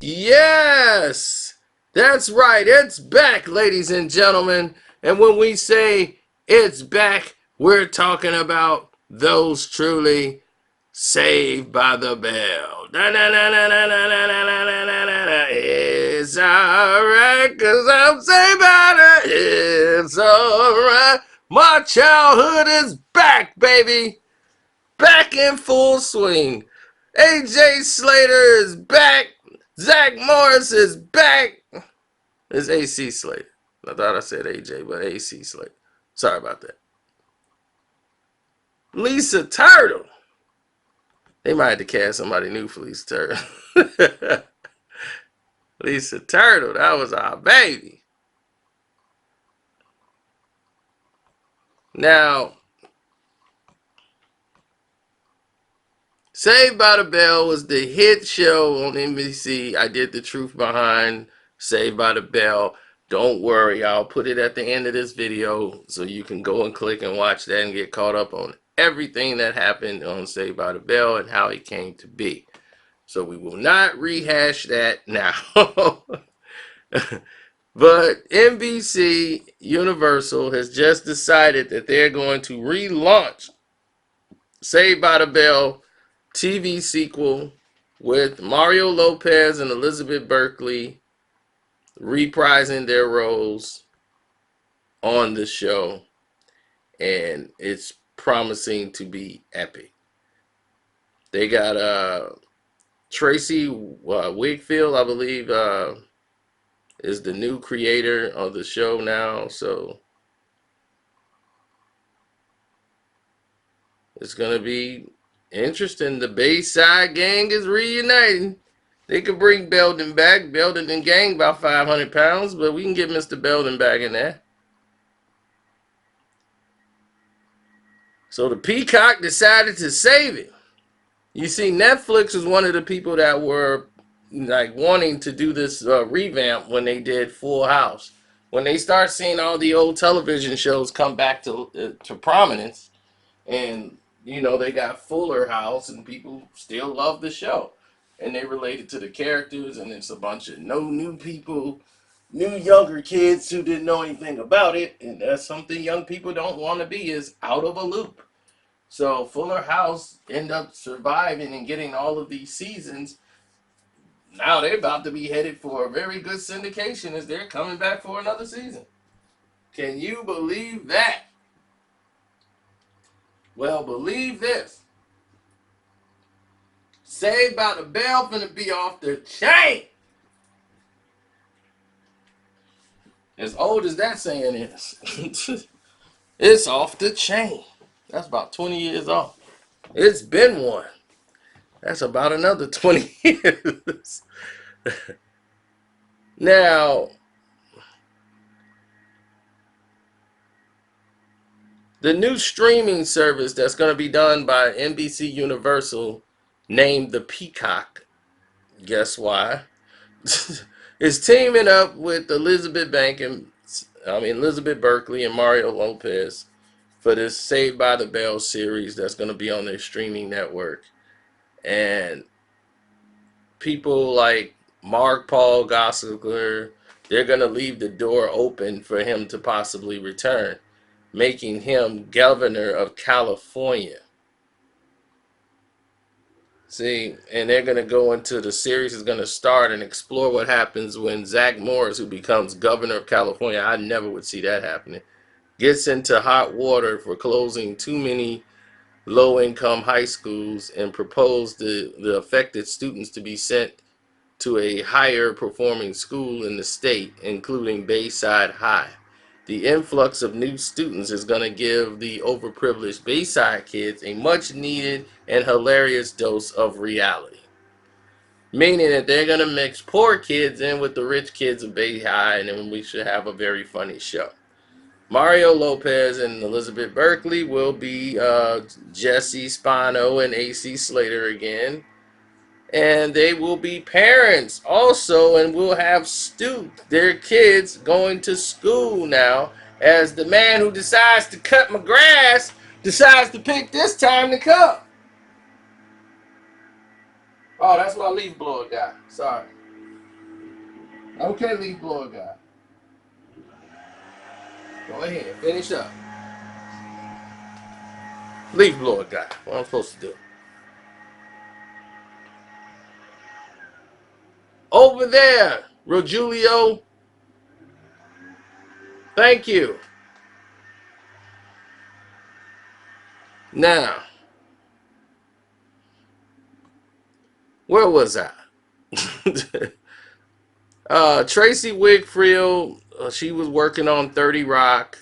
Yes, that's right. It's back, ladies and gentlemen. And when we say it's back, we're talking about those truly saved by the bell. It's alright, cause I'm saved by the. It's alright. My childhood is back, baby. Back in full swing. AJ Slater is back. Zach Morris is back. It's AC Slater. I thought I said AJ, but AC Slater. Sorry about that. Lisa Turtle. They might have to cast somebody new for Lisa Turtle. Lisa Turtle, that was our baby. Now, Saved by the Bell was the hit show on NBC. I did the truth behind Saved by the Bell. Don't worry, I'll put it at the end of this video so you can go and click and watch that and get caught up on everything that happened on Saved by the Bell and how it came to be. So we will not rehash that now. But NBC Universal has just decided that they're going to relaunch Saved by the Bell TV sequel with Mario Lopez and Elizabeth Berkley reprising their roles on the show, and it's promising to be epic. They got Tracy Wigfield, I believe, is the new creator of the show now, so it's gonna be interesting. The Bayside gang is reuniting. They could bring Belden back. Belden and gang about 500 pounds, but we can get Mr. Belden back in there. So the Peacock decided to save it. You see, Netflix was one of the people that were like wanting to do this revamp when they did Full House. When they start seeing all the old television shows come back to prominence, and you know they got Fuller House, and people still love the show, and they related to the characters, and it's a bunch of no new people, new younger kids who didn't know anything about it, and that's something young people don't want to be, is out of a loop. So Fuller House ended up surviving and getting all of these seasons. Now they're about to be headed for a very good syndication as they're coming back for another season. Can you believe that? Well, believe this. Saved by the Bell finna be off the chain. As old as that saying is, it's off the chain. That's about 20 years off. It's been one. That's about another 20 years. Now, the new streaming service that's going to be done by NBC Universal, named the Peacock, guess why, is teaming up with Elizabeth Berkley and Mario Lopez for this Saved by the Bell series that's going to be on their streaming network. And people like Mark Paul Gosselaar, they're going to leave the door open for him to possibly return, making him governor of California. See, and they're going to go into the series is going to start and explore what happens when Zach Morris, who becomes governor of California, I never would see that happening, gets into hot water for closing too many low-income high schools and proposed the affected students to be sent to a higher performing school in the state, including Bayside High. The influx of new students is going to give the overprivileged Bayside kids a much needed and hilarious dose of reality. Meaning that they're going to mix poor kids in with the rich kids of Bay High, and then we should have a very funny show. Mario Lopez and Elizabeth Berkley will be Jesse Spano and AC Slater again. And they will be parents also, and will have their kids going to school now, as the man who decides to cut my grass decides to pick this time to cut. Oh, that's my leaf blower guy. Sorry. Okay, leaf blower guy. Go ahead, finish up. Leaf blower guy. What I'm supposed to do? Over there, Rogulio. Thank you. Now, where was I? Tracy Wigfield, she was working on 30 Rock.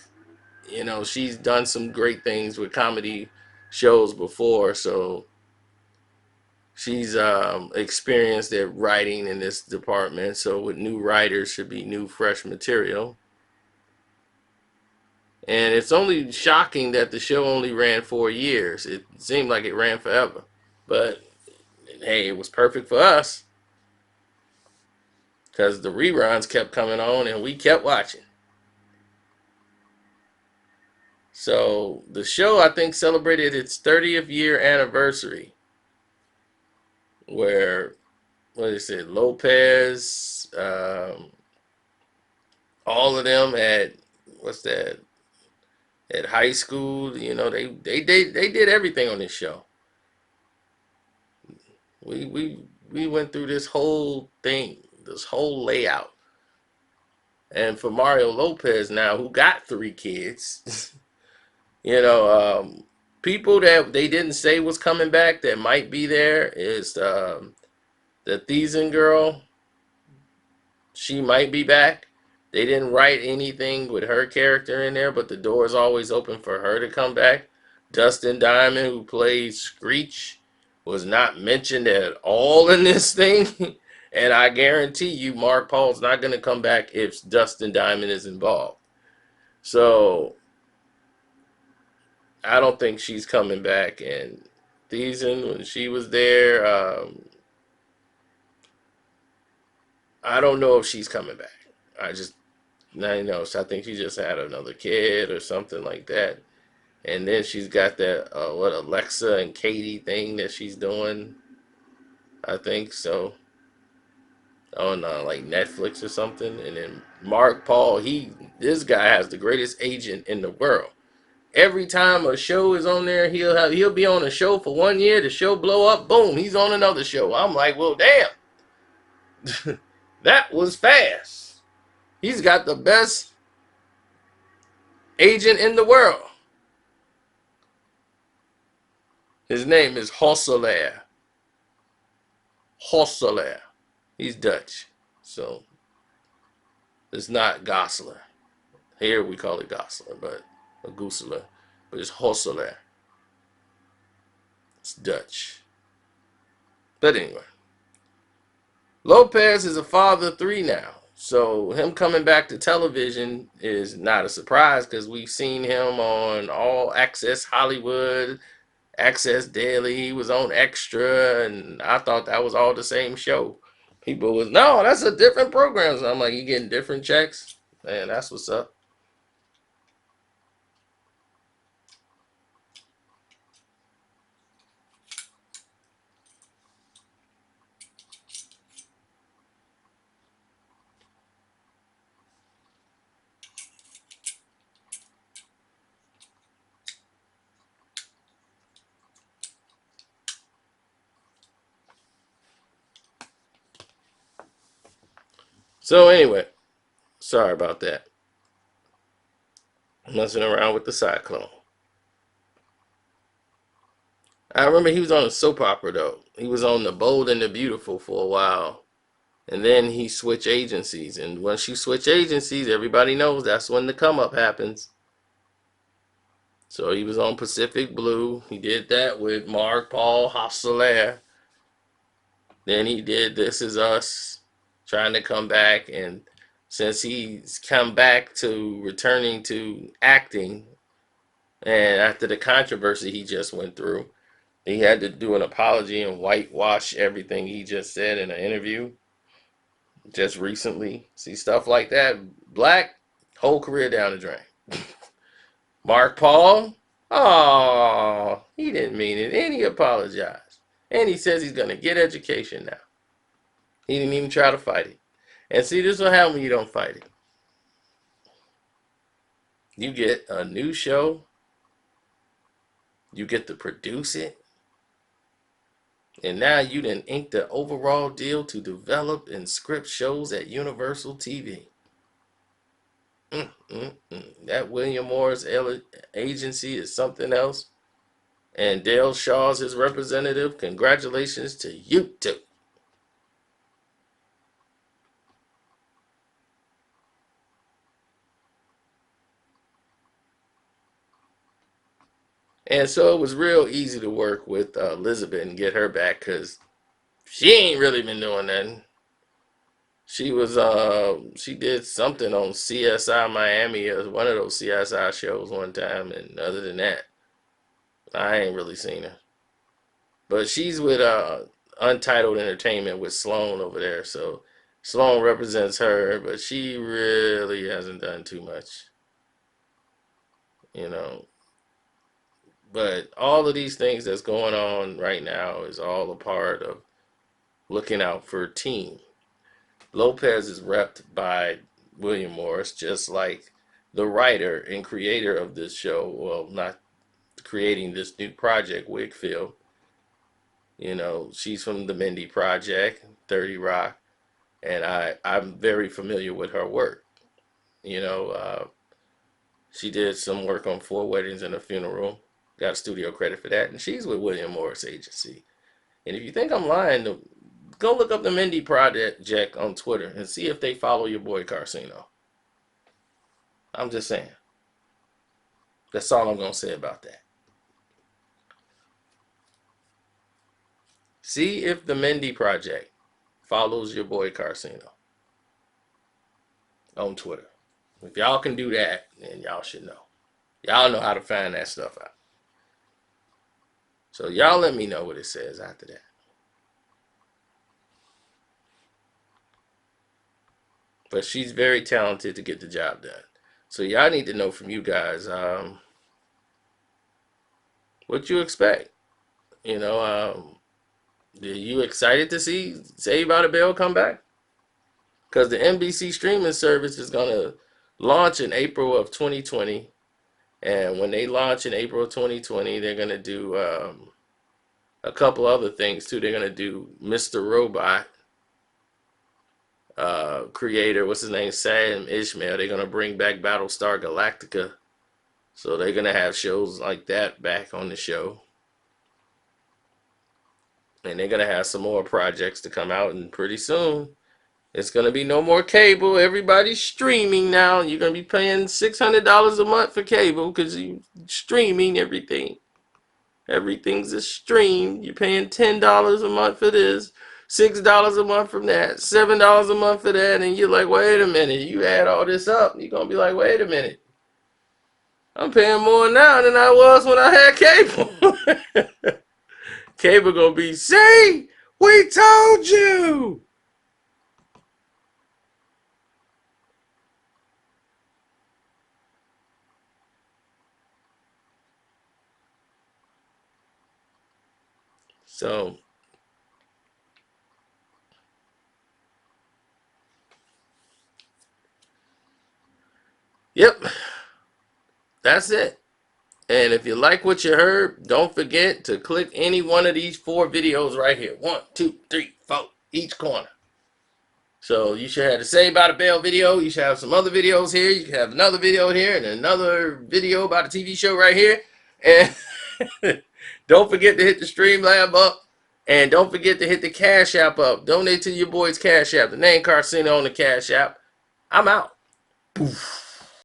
You know, she's done some great things with comedy shows before, so she's experienced at writing in this department. So with new writers should be new, fresh material. And it's only shocking that the show only ran 4 years. It seemed like it ran forever. But hey, it was perfect for us because the reruns kept coming on and we kept watching. So the show, I think, celebrated its 30th year anniversary, where, what is it, Lopez, all of them at, what's that, at high school. You know, they did everything on this show. We went through this whole thing, this whole layout. And for Mario Lopez now, who got 3 kids, you know, people that they didn't say was coming back that might be there is the Thiessen girl. She might be back. They didn't write anything with her character in there, but the door is always open for her to come back. Dustin Diamond, who plays Screech, was not mentioned at all in this thing. And I guarantee you, Mark Paul's not going to come back if Dustin Diamond is involved. So I don't think she's coming back. And Thiessen, when she was there, I don't know if she's coming back. I know. So I think she just had another kid or something like that. And then she's got that, what, Alexa and Katie thing that she's doing. I think so. On like Netflix or something. And then Mark Paul, this guy has the greatest agent in the world. Every time a show is on there, he'll be on a show for 1 year. The show blow up, boom, he's on another show. I'm like, well, damn, that was fast. He's got the best agent in the world. His name is Hosselaar. Hosselaar. He's Dutch, so it's not Gosler. Here we call it Gosler, but a Gooseler, but it's Hosselaar. It's Dutch. But anyway, Lopez is a father of 3 now. So him coming back to television is not a surprise because we've seen him on All Access Hollywood, Access Daily. He was on Extra, and I thought that was all the same show. People was, no, that's a different program. So I'm like, you getting different checks? Man, that's what's up. So anyway, sorry about that. Messing around with the cyclone. I remember he was on a soap opera though. He was on The Bold and the Beautiful for a while. And then he switched agencies. And once you switch agencies, everybody knows that's when the come up happens. So he was on Pacific Blue. He did that with Mark Paul Hosselaar. Then he did This Is Us, trying to come back. And since he's come back to returning to acting, and after the controversy he just went through, he had to do an apology and whitewash everything he just said in an interview just recently. See, stuff like that. Black, whole career down the drain. Mark Paul, oh, he didn't mean it. And he apologized. And he says he's going to get education now. He didn't even try to fight it. And see, this will happen when you don't fight it. You get a new show, you get to produce it, and now you done inked the overall deal to develop and script shows at Universal TV. That William Morris agency is something else. And Dale Shaw's his representative. Congratulations to you two. And so it was real easy to work with Elizabeth and get her back because she ain't really been doing nothing. She did something on CSI Miami as one of those CSI shows one time, and other than that, I ain't really seen her. But she's with Untitled Entertainment with Sloan over there, so Sloan represents her, but she really hasn't done too much, you know. But all of these things that's going on right now is all a part of looking out for Team. Lopez is repped by William Morris, just like the writer and creator of this show. Well, not creating this new project, Wigfield. You know, she's from the Mindy Project, 30 Rock, and I'm very familiar with her work. You know, she did some work on Four Weddings and a Funeral, got a studio credit for that, and she's with William Morris Agency. And if you think I'm lying, go look up the Mindy Project on Twitter and see if they follow your boy Carcino. I'm just saying. That's all I'm going to say about that. See if the Mindy Project follows your boy Carcino on Twitter. If y'all can do that, then y'all should know. Y'all know how to find that stuff out. So y'all let me know what it says after that. But she's very talented to get the job done. So y'all need to know from you guys what you expect. You know, are you excited to see Saved by the Bell come back? Because the NBC streaming service is going to launch in April of 2020. And when they launch in April of 2020, they're going to do a couple other things too. They're going to do Mr. Robot creator, what's his name, Sam Ishmael. They're going to bring back Battlestar Galactica. So they're going to have shows like that back on the show. And they're going to have some more projects to come out, and pretty soon it's going to be no more cable. Everybody's streaming now. You're going to be paying $600 a month for cable because you're streaming everything. Everything's a stream. You're paying $10 a month for this, $6 a month from that, $7 a month for that, and you're like, wait a minute. You add all this up, you're going to be like, wait a minute. I'm paying more now than I was when I had cable. Cable going to be, see, we told you. So, yep, that's it. And if you like what you heard, don't forget to click any one of these 4 videos right here. 1, 2, 3, 4, each corner. So you should have the Saved by the Bell video. You should have some other videos here. You can have another video here and another video about a TV show right here. And don't forget to hit the Streamlab up. And don't forget to hit the Cash App up. Donate to your boy's Cash App. The name Carcino on the Cash App. I'm out. Poof.